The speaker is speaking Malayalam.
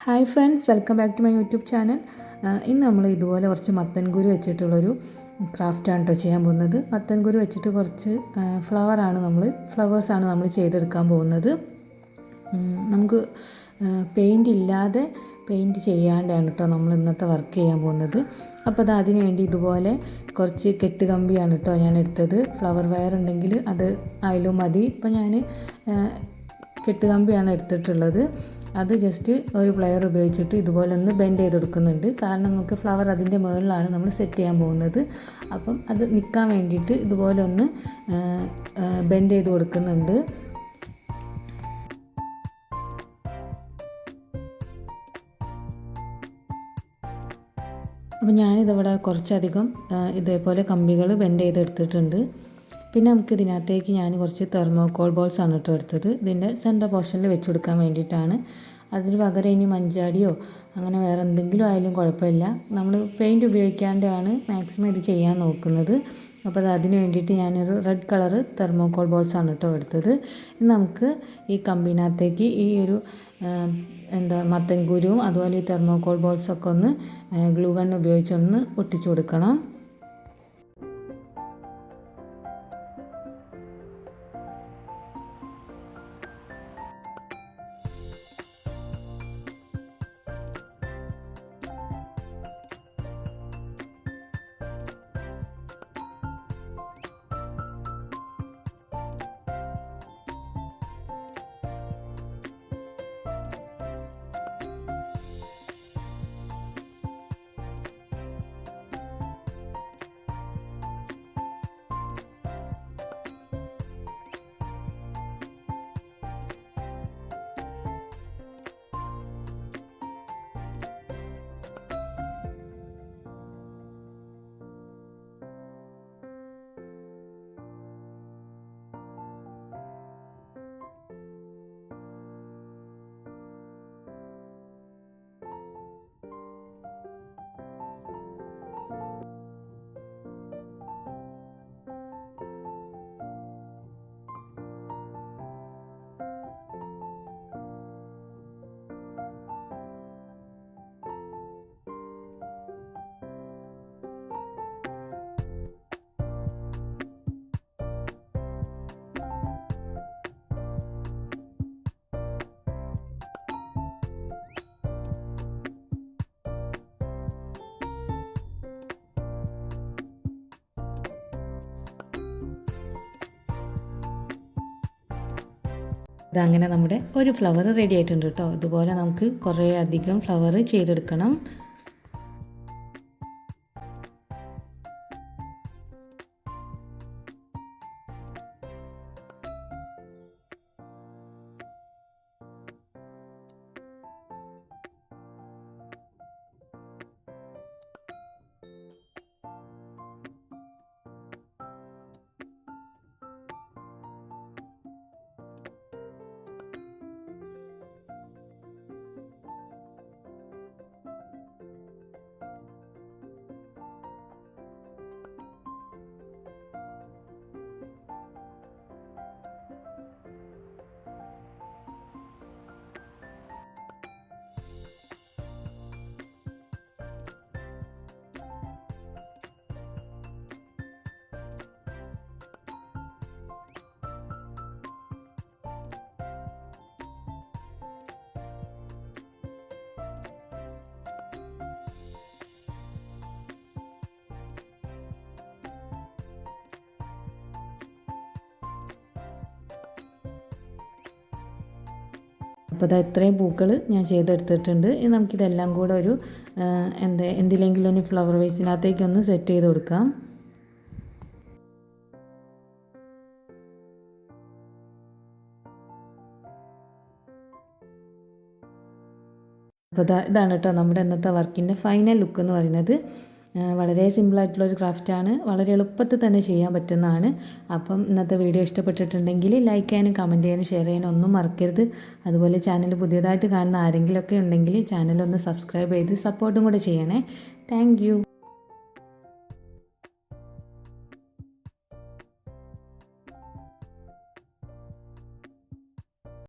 Hi friends, welcome back to my YouTube channel. ഇന്ന് നമ്മൾ ഇതുപോലെ കുറച്ച് മത്തൻകുരു വെച്ചിട്ടുള്ളൊരു ക്രാഫ്റ്റാണ് കേട്ടോ ചെയ്യാൻ പോകുന്നത്. മത്തൻകുരു വെച്ചിട്ട് കുറച്ച് ഫ്ലവേഴ്സാണ് നമ്മൾ ചെയ്തെടുക്കാൻ പോകുന്നത്. നമുക്ക് പെയിൻറ്റ് ചെയ്യാണ്ടാണ് കേട്ടോ നമ്മൾ ഇന്നത്തെ വർക്ക് ചെയ്യാൻ പോകുന്നത്. അപ്പോൾ അത് അതിന് വേണ്ടി ഇതുപോലെ കുറച്ച് കെട്ട് കമ്പിയാണ് കേട്ടോ ഞാൻ എടുത്തത്. ഫ്ലവർ വയർ ഉണ്ടെങ്കിൽ അത് ആയാലും മതി. ഇപ്പോൾ ഞാൻ കെട്ട് കമ്പിയാണ് എടുത്തിട്ടുള്ളത്. അത് ജസ്റ്റ് ഒരു പ്ലെയർ ഉപയോഗിച്ചിട്ട് ഇതുപോലെ ഒന്ന് ബെൻഡ് ചെയ്തെടുക്കുന്നുണ്ട്. കാരണം നമുക്ക് ഫ്ലവർ അതിൻ്റെ മുകളിലാണ് നമ്മൾ സെറ്റ് ചെയ്യാൻ പോകുന്നത്. അപ്പം അത് നിൽക്കാൻ വേണ്ടിയിട്ട് ഇതുപോലെ ഒന്ന് ബെൻഡ് ചെയ്ത് കൊടുക്കുന്നുണ്ട്. അപ്പോൾ ഞാനിതിവിടെ കുറച്ചധികം ഇതേപോലെ കമ്പികൾ ബെൻഡ് ചെയ്തെടുത്തിട്ടുണ്ട്. പിന്നെ നമുക്ക് ഇതിനകത്തേക്ക് ഞാൻ കുറച്ച് തെർമോക്കോൾ ബോൾസ് ആണ് കേട്ടോ എടുത്തത്. ഇതിൻ്റെ സെൻറ്റർ പോർഷനിൽ വെച്ച് കൊടുക്കാൻ വേണ്ടിയിട്ടാണ്. അതിന് പകരം ഇനി മഞ്ചാടിയോ അങ്ങനെ വേറെ എന്തെങ്കിലും ആയാലും കുഴപ്പമില്ല. നമ്മൾ പെയിൻറ്റ് ഉപയോഗിക്കാണ്ടാണ് മാക്സിമം ഇത് ചെയ്യാൻ നോക്കുന്നത്. അപ്പോൾ അതിന് വേണ്ടിയിട്ട് ഞാനൊരു റെഡ് കളറ് തെർമോക്കോൾ ബോൾസ് ആണ് കേട്ടോ എടുത്തത്. ഇനി നമുക്ക് ഈ കമ്പിനകത്തേക്ക് ഈ ഒരു മത്തൻകുരുവും അതുപോലെ ഈ തെർമോക്കോൾ ബോൾസൊക്കെ ഒന്ന് ഗ്ലൂ ഗൺ ഉപയോഗിച്ചൊന്ന് ഒട്ടിച്ചു കൊടുക്കണം. ഇതങ്ങനെ നമ്മുടെ ഒരു ഫ്ലവർ റെഡി ആയിട്ടുണ്ട് കേട്ടോ. ഇതുപോലെ നമുക്ക് കുറേ അധികം ഫ്ലവർ ചെയ്തെടുക്കണം. അപ്പോൾ ഇത്രയും പൂക്കൾ ഞാൻ ചെയ്തെടുത്തിട്ടുണ്ട്. ഇനി നമുക്കിതെല്ലാം കൂടെ ഒരു എന്തിലെങ്കിലും ഒരു ഫ്ലവർ വേസിനകത്തേക്കൊന്ന് സെറ്റ് ചെയ്ത് കൊടുക്കാം. അപ്പോൾ ഇതാണ് കേട്ടോ നമ്മുടെ ഇന്നത്തെ വർക്കിൻ്റെ ഫൈനൽ ലുക്ക് എന്ന് പറയുന്നത്. വളരെ സിമ്പിളായിട്ടുള്ളൊരു ക്രാഫ്റ്റാണ്. വളരെ എളുപ്പത്തിൽ തന്നെ ചെയ്യാൻ പറ്റുന്നതാണ്. അപ്പം ഇന്നത്തെ വീഡിയോ ഇഷ്ടപ്പെട്ടിട്ടുണ്ടെങ്കിൽ ലൈക്ക് ചെയ്യാനും കമൻറ്റ് ചെയ്യാനും ഷെയർ ചെയ്യാനും ഒന്നും മറക്കരുത്. അതുപോലെ ചാനൽ പുതിയതായിട്ട് കാണുന്ന ആരെങ്കിലുമൊക്കെ ഉണ്ടെങ്കിൽ ചാനലൊന്ന് സബ്സ്ക്രൈബ് ചെയ്ത് സപ്പോർട്ടും കൂടെ ചെയ്യണേ. താങ്ക്